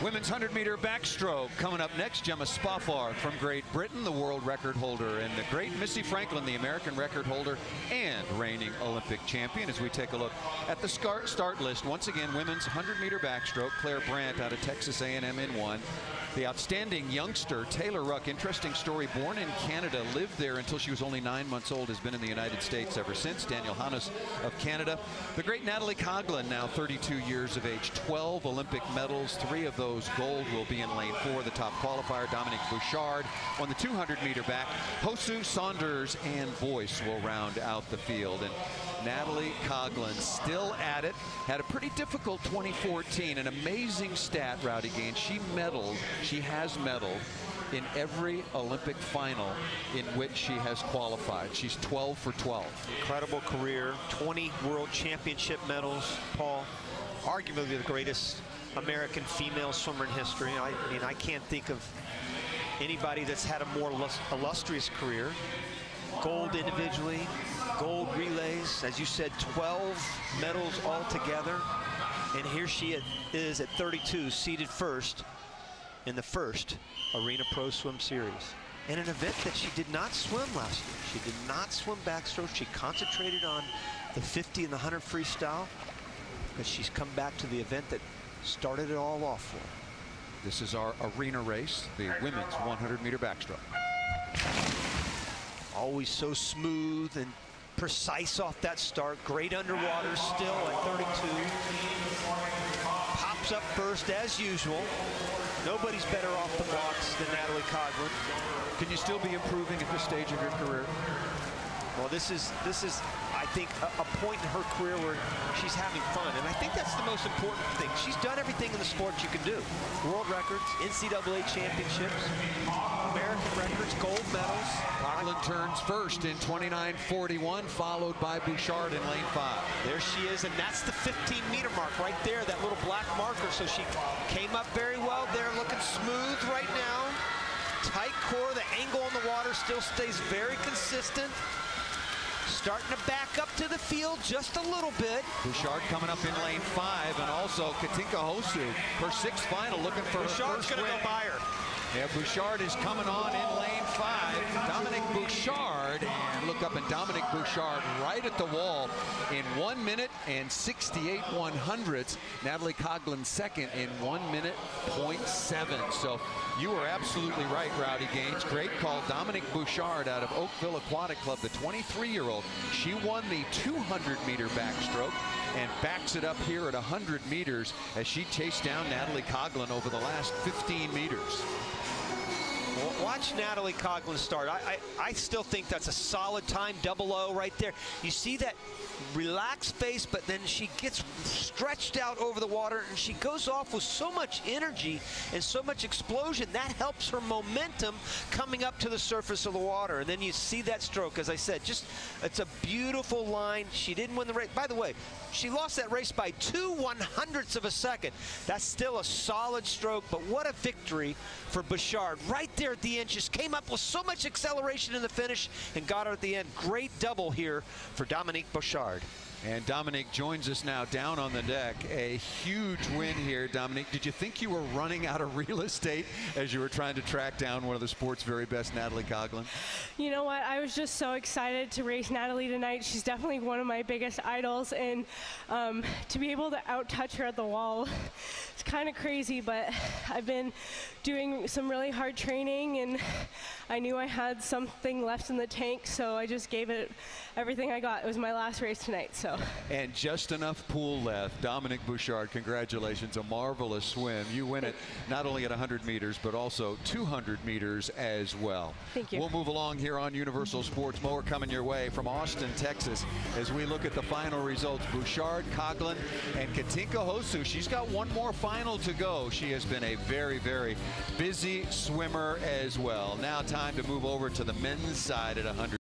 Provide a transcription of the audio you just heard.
Women's 100-meter backstroke coming up next. Gemma Spofford from Great Britain, the world record holder, and the great Missy Franklin, the American record holder and reigning Olympic champion. As we take a look at the start list, once again, women's 100-meter backstroke. Claire Brandt out of Texas A&M in one. The outstanding youngster, Taylor Ruck, interesting story, born in Canada, lived there until she was only 9 months old, has been in the United States ever since. Daniel Hannes of Canada. The great Natalie Coughlin, now 32 years of age, 12 Olympic medals, 3 of those gold will be in lane 4. The top qualifier, Dominique Bouchard, on the 200-meter back. Hosszu, Saunders, and Boyce will round out the field. And Natalie Coughlin still at it. Had a pretty difficult 2014. An amazing stat, Rowdy Gaines. She has medaled in every Olympic final in which she has qualified. She's 12 for 12. Incredible career. 20 world championship medals, Paul. Arguably the greatest American female swimmer in history. I mean, I can't think of anybody that's had a more illustrious career. Gold individually, gold relays, as you said, 12 medals altogether. And here she is at 32, seated first in the first Arena Pro Swim Series. In an event that she did not swim last year. She did not swim backstroke. She concentrated on the 50 and the 100 freestyle, because she's come back to the event that started it all off for her. This is our arena race, the women's 100-meter backstroke. Always so smooth and precise off that start. Great underwater still at 32. Pops up first as usual. Nobody's better off the blocks than Natalie Coughlin. Can you still be improving at this stage of your career? Well, this is I think a point in her career where she's having fun, and I think that's the most important thing. She's done everything in the sport you can do. World records, NCAA championships, American records, gold medals. Coughlin turns first in 29:41, followed by Bouchard in lane 5. There she is, and that's the 15-meter mark right there, that little black marker. So she came up very well there, looking smooth right now. Tight core, the angle on the water still stays very consistent. Starting to back up to the field just a little bit. Bouchard coming up in lane 5, and also Katinka Hosszu, her 6th final, looking for Bouchard's her first win. Gonna go by her. Yeah, Bouchard is coming on in lane 5. Dominique Bouchard, and look up, and Dominique Bouchard right at the wall in 1 minute and 68 100ths. Natalie Coughlin second in 1 minute 0.7. So you were absolutely right, Rowdy Gaines. Great call. Dominique Bouchard out of Oakville Aquatic Club, the 23-year-old. She won the 200-meter backstroke and backs it up here at 100 meters as she chased down Natalie Coughlin over the last 15 meters. Well, watch Natalie Coughlin start. I still think that's a solid time, 00 right there. You see that relaxed face, but then she gets stretched out over the water, and she goes off with so much energy and so much explosion. That helps her momentum coming up to the surface of the water. And then you see that stroke, as I said, it's a beautiful line. She didn't win the race. By the way, she lost that race by 2 100ths of a second. That's still a solid stroke, but what a victory for Bouchard. Right there at the end, just came up with so much acceleration in the finish and got her at the end. Great double here for Dominique Bouchard. And Dominique joins us now down on the deck. A huge win here, Dominique. Did you think you were running out of real estate as you were trying to track down one of the sport's very best, Natalie Coughlin? You know what? I was just so excited to race Natalie tonight. She's definitely one of my biggest idols, and to be able to out-touch her at the wall, it's kind of crazy, but I've been doing some really hard training, and I knew I had something left in the tank, so I just gave it everything I got. It was my last race tonight, so. And just enough pool left. Dominique Bouchard, congratulations. A marvelous swim. You win it not only at 100 meters, but also 200 meters as well. Thank you. We'll move along here on Universal Sports. More coming your way from Austin, Texas, as we look at the final results. Bouchard, Coughlin, and Katinka Hosszu. She's got one more final to go. She has been a very, very busy swimmer as well. Now time to move over to the men's side at 100.